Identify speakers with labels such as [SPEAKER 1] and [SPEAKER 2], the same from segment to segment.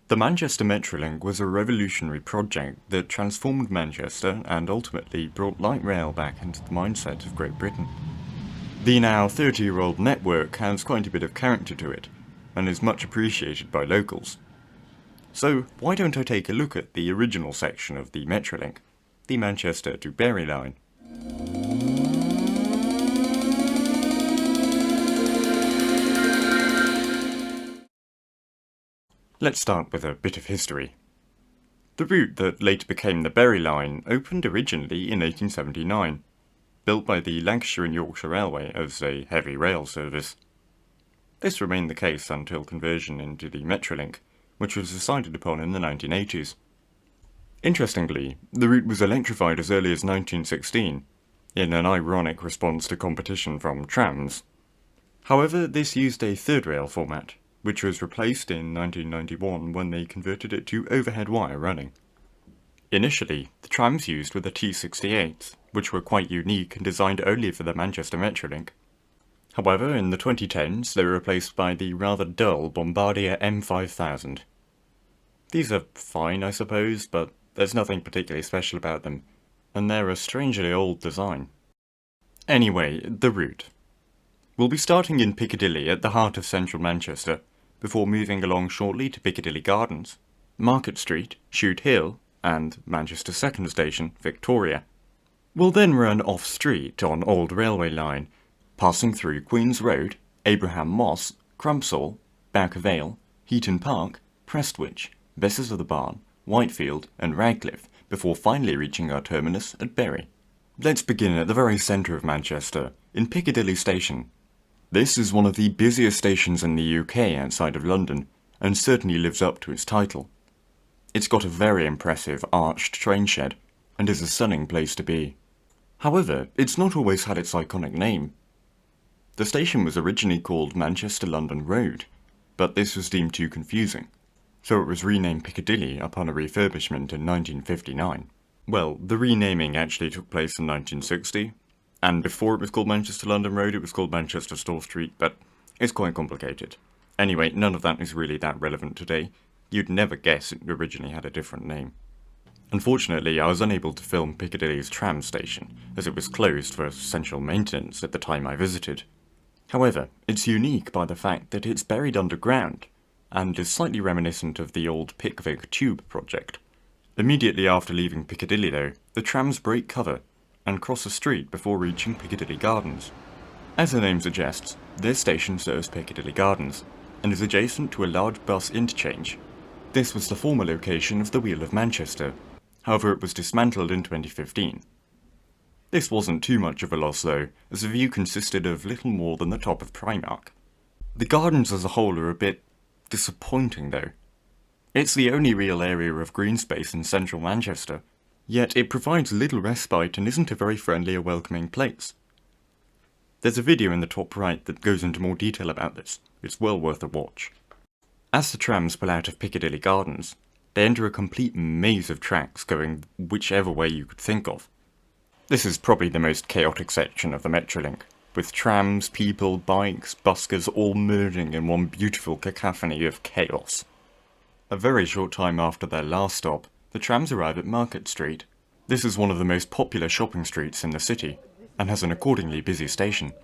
[SPEAKER 1] The Manchester Metrolink was a revolutionary project that transformed Manchester and ultimately brought light rail back into the mindset of Great Britain. The now 30-year-old network has quite a bit of character to it, and is much appreciated by locals. So why don't I take a look at the original section of the Metrolink, the Manchester to Bury line. Let's start with a bit of history. The route that later became the Bury line opened originally in 1879, built by the Lancashire and Yorkshire Railway as a heavy rail service. This remained the case until conversion into the Metrolink, which was decided upon in the 1980s. Interestingly, the route was electrified as early as 1916, in an ironic response to competition from Trams. However, this used a third rail format, which was replaced in 1991 when they converted it to overhead wire running. Initially, the trams used were the T68s, which were quite unique and designed only for the Manchester Metrolink. However, in the 2010s, they were replaced by the rather dull Bombardier M5000. These are fine, I suppose, but there's nothing particularly special about them, and they're a strangely old design. Anyway, the route. We'll be starting in Piccadilly at the heart of central Manchester, before moving along shortly to Piccadilly Gardens, Market Street, Shoot Hill, and Manchester Second Station, Victoria. We'll then run off-street on Old Railway Line, passing through Queen's Road, Abraham Moss, Crumpsall, Bowker Vale, Heaton Park, Prestwich, Bessers of the Barn, Whitefield, and Radcliffe, before finally reaching our terminus at Bury. Let's begin at the very centre of Manchester, in Piccadilly Station. This is one of the busiest stations in the UK outside of London, and certainly lives up to its title. It's got a very impressive arched train shed, and is a stunning place to be. However, it's not always had its iconic name. The station was originally called Manchester London Road, but this was deemed too confusing, so it was renamed Piccadilly upon a refurbishment in 1959. Well, the renaming actually took place in 1960, and before it was called Manchester London Road it was called Manchester Store Street, but it's quite complicated. Anyway, none of that is really that relevant today. You'd never guess it originally had a different name. Unfortunately, I was unable to film Piccadilly's tram station, as it was closed for essential maintenance at the time I visited. However, it's unique by the fact that it's buried underground, and is slightly reminiscent of the old Pickwick Tube project. Immediately after leaving Piccadilly though, the trams break cover, and cross a street before reaching Piccadilly Gardens. As the name suggests, this station serves Piccadilly Gardens, and is adjacent to a large bus interchange. This was the former location of the Wheel of Manchester, however it was dismantled in 2015. This wasn't too much of a loss though, as the view consisted of little more than the top of Primark. The gardens as a whole are a bit disappointing though. It's the only real area of green space in central Manchester, yet it provides little respite and isn't a very friendly or welcoming place. There's a video in the top right that goes into more detail about this. It's well worth a watch. As the trams pull out of Piccadilly Gardens, they enter a complete maze of tracks going whichever way you could think of. This is probably the most chaotic section of the Metrolink, with trams, people, bikes, buskers all merging in one beautiful cacophony of chaos. A very short time after their last stop, the trams arrive at Market Street. This is one of the most popular shopping streets in the city, and has an accordingly busy station.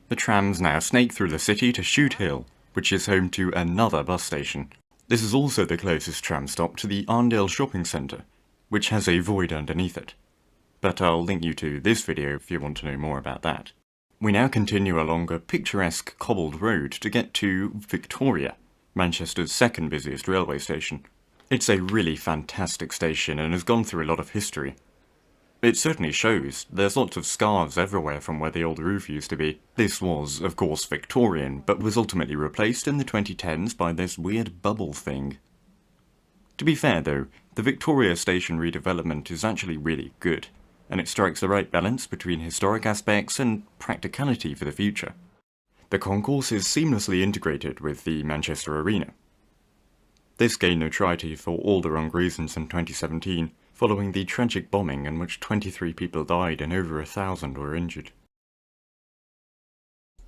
[SPEAKER 1] The trams now snake through the city to Shoot Hill, which is home to another bus station. This is also the closest tram stop to the Arndale Shopping Centre, which has a void underneath it. But I'll link you to this video if you want to know more about that. We now continue along a picturesque cobbled road to get to Victoria, Manchester's second busiest railway station. It's a really fantastic station and has gone through a lot of history. It certainly shows. There's lots of scarves everywhere from where the old roof used to be. This was, of course, Victorian, but was ultimately replaced in the 2010s by this weird bubble thing. To be fair though, the Victoria Station redevelopment is actually really good, and it strikes the right balance between historic aspects and practicality for the future. The concourse is seamlessly integrated with the Manchester Arena. This gained notoriety for all the wrong reasons in 2017, following the tragic bombing in which 23 people died and over 1,000 were injured.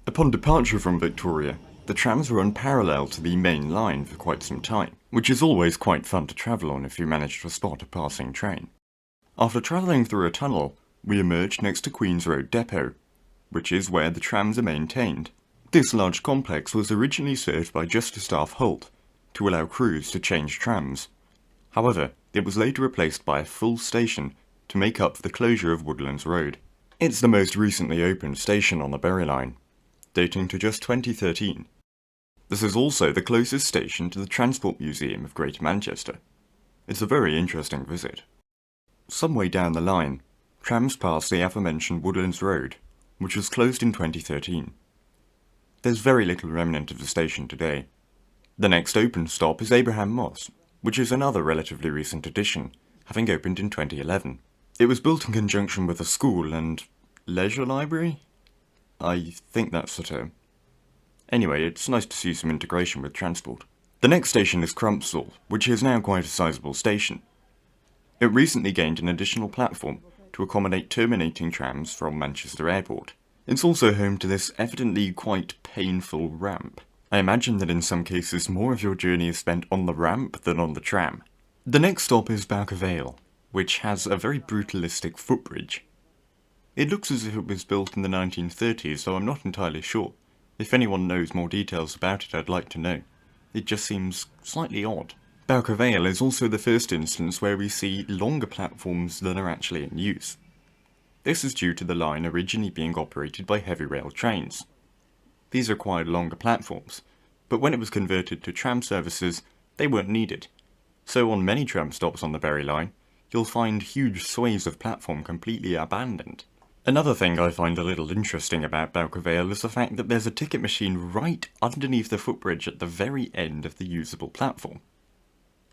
[SPEAKER 1] Upon departure from Victoria, The trams run parallel to the main line for quite some time, which is always quite fun to travel on if you manage to spot a passing train. After travelling through a tunnel, we emerged next to Queen's Road Depot, which is where the trams are maintained. This large complex was originally served by just a staff halt, to allow crews to change trams. However, it was later replaced by a full station to make up for the closure of Woodlands Road. It's the most recently opened station on the Bury line, dating to just 2013. This is also the closest station to the Transport Museum of Greater Manchester. It's a very interesting visit. Some way down the line, trams pass the aforementioned Woodlands Road, which was closed in 2013. There's very little remnant of the station today. The next open stop is Abraham Moss, which is another relatively recent addition, having opened in 2011. It was built in conjunction with a school and leisure library? I think that's the term. Anyway, it's nice to see some integration with transport. The next station is Crumpsall, which is now quite a sizable station. It recently gained an additional platform to accommodate terminating trams from Manchester Airport. It's also home to this evidently quite painful ramp. I imagine that in some cases more of your journey is spent on the ramp than on the tram. The next stop is Bowker Vale, which has a very brutalistic footbridge. It looks as if it was built in the 1930s, though I'm not entirely sure. If anyone knows more details about it, I'd like to know. It just seems slightly odd. Bowker Vale is also the first instance where we see longer platforms than are actually in use. This is due to the line originally being operated by heavy rail trains. These required longer platforms, but when it was converted to tram services, they weren't needed. So on many tram stops on the Bury line, you'll find huge swathes of platform completely abandoned. Another thing I find a little interesting about Bowker Vale is the fact that there's a ticket machine right underneath the footbridge at the very end of the usable platform.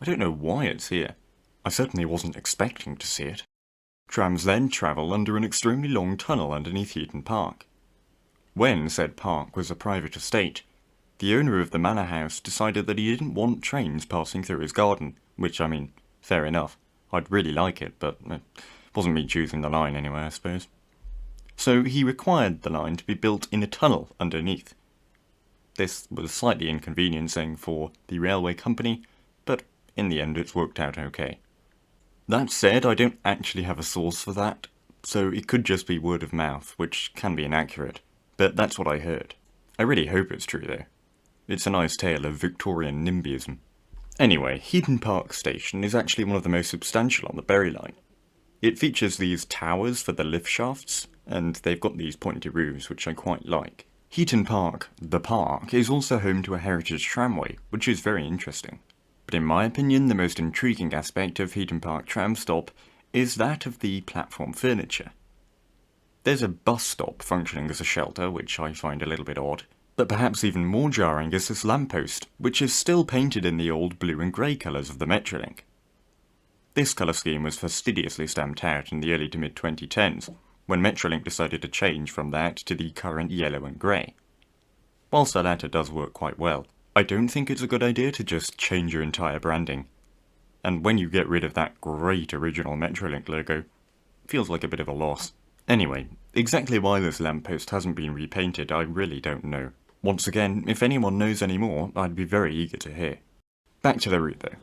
[SPEAKER 1] I don't know why it's here. I certainly wasn't expecting to see it. Trams then travel under an extremely long tunnel underneath Heaton Park. When said park was a private estate, the owner of the manor house decided that he didn't want trains passing through his garden, which, I mean, fair enough. I'd really like it, but it wasn't me choosing the line anyway, I suppose. So he required the line to be built in a tunnel underneath. This was slightly inconveniencing for the railway company, but in the end it's worked out okay. That said, I don't actually have a source for that, so it could just be word of mouth, which can be inaccurate, but that's what I heard. I really hope it's true though. It's a nice tale of Victorian NIMBYism. Anyway, Heaton Park Station is actually one of the most substantial on the Bury line. It features these towers for the lift shafts, and they've got these pointy roofs which I quite like. Heaton Park, the park, is also home to a heritage tramway, which is very interesting. But in my opinion, the most intriguing aspect of Heaton Park tram stop is that of the platform furniture. There's a bus stop functioning as a shelter, which I find a little bit odd, but perhaps even more jarring is this lamppost, which is still painted in the old blue and grey colours of the Metrolink. This colour scheme was fastidiously stamped out in the early to mid-2010s, when Metrolink decided to change from that to the current yellow and grey. Whilst the latter does work quite well, I don't think it's a good idea to just change your entire branding. And when you get rid of that great original Metrolink logo, it feels like a bit of a loss. Anyway, exactly why this lamppost hasn't been repainted I really don't know. Once again, if anyone knows any more, I'd be very eager to hear. Back to the route though.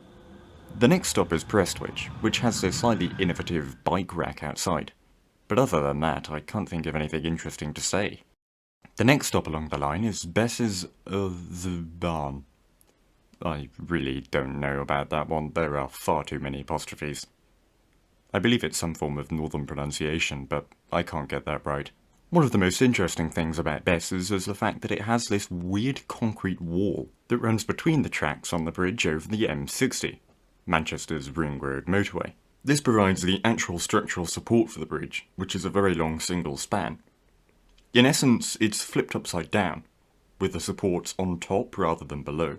[SPEAKER 1] The next stop is Prestwich, which has a slightly innovative bike rack outside. But other than that, I can't think of anything interesting to say. The next stop along the line is Bess's the Barn. I really don't know about that one, there are far too many apostrophes. I believe it's some form of northern pronunciation, but I can't get that right. One of the most interesting things about Bess's is the fact that it has this weird concrete wall that runs between the tracks on the bridge over the M60, Manchester's Ring Road motorway. This provides the actual structural support for the bridge, which is a very long single span. In essence, it's flipped upside down, with the supports on top rather than below.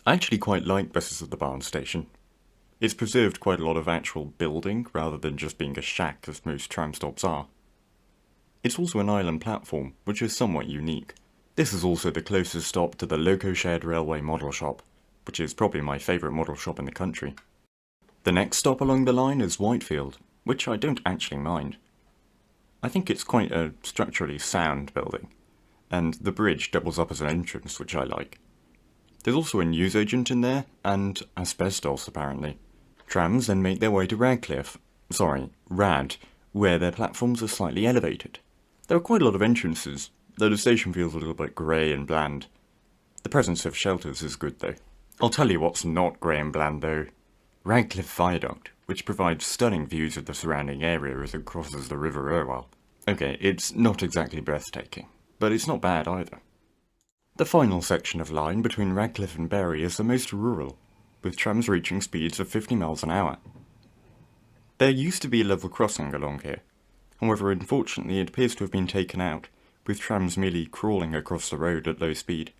[SPEAKER 1] I actually quite like Bess's at the Barn station. It's preserved quite a lot of actual building, rather than just being a shack as most tram stops are. It's also an island platform, which is somewhat unique. This is also the closest stop to the Loco Shared Railway model shop, which is probably my favourite model shop in the country. The next stop along the line is Whitefield, which I don't actually mind. I think it's quite a structurally sound building. and the bridge doubles up as an entrance, which I like. There's also a newsagent in there, and asbestos apparently. Trams then make their way to Radcliffe, where their platforms are slightly elevated. There are quite a lot of entrances, though the station feels a little bit grey and bland. The presence of shelters is good though. I'll tell you what's not grey and bland though. Radcliffe Viaduct, which provides stunning views of the surrounding area as it crosses the River Irwell. Okay, it's not exactly breathtaking, but it's not bad either. The final section of line between Radcliffe and Bury is the most rural, with trams reaching speeds of 50 miles an hour. There used to be a level crossing along here, however unfortunately it appears to have been taken out, with trams merely crawling across the road at low speed.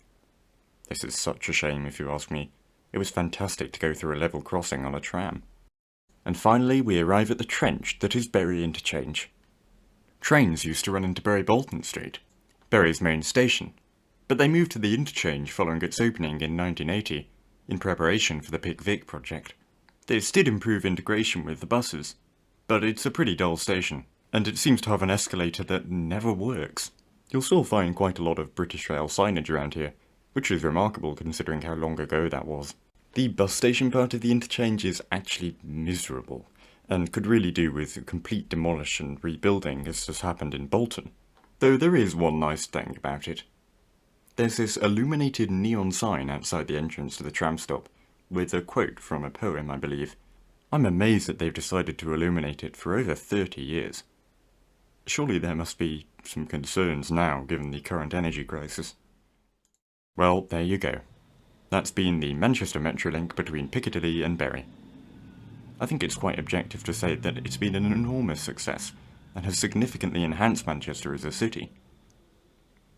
[SPEAKER 1] This is such a shame if you ask me. It was fantastic to go through a level crossing on a tram. And finally we arrive at the trench that is Bury Interchange. Trains used to run into Bury Bolton Street, Bury's main station, but they moved to the interchange following its opening in 1980, in preparation for the Pick Vic project. This did improve integration with the buses, but it's a pretty dull station, and it seems to have an escalator that never works. You'll still find quite a lot of British Rail signage around here, which is remarkable considering how long ago that was. The bus station part of the interchange is actually miserable, and could really do with complete demolish and rebuilding as has happened in Bolton. Though there is one nice thing about it. There's this illuminated neon sign outside the entrance to the tram stop, with a quote from a poem, I believe. I'm amazed that they've decided to illuminate it for over 30 years. Surely there must be some concerns now, given the current energy crisis. Well, there you go. That's been the Manchester Metrolink between Piccadilly and Bury. I think it's quite objective to say that it's been an enormous success, and has significantly enhanced Manchester as a city.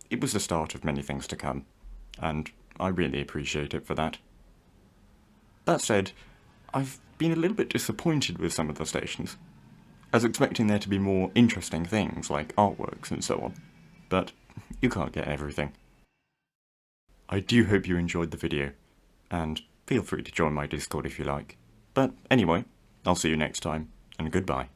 [SPEAKER 1] It was the start of many things to come, and I really appreciate it for that. That said, I've been a little bit disappointed with some of the stations. I was expecting there to be more interesting things like artworks and so on, but you can't get everything. I do hope you enjoyed the video, and feel free to join my Discord if you like. But anyway, I'll see you next time, and goodbye.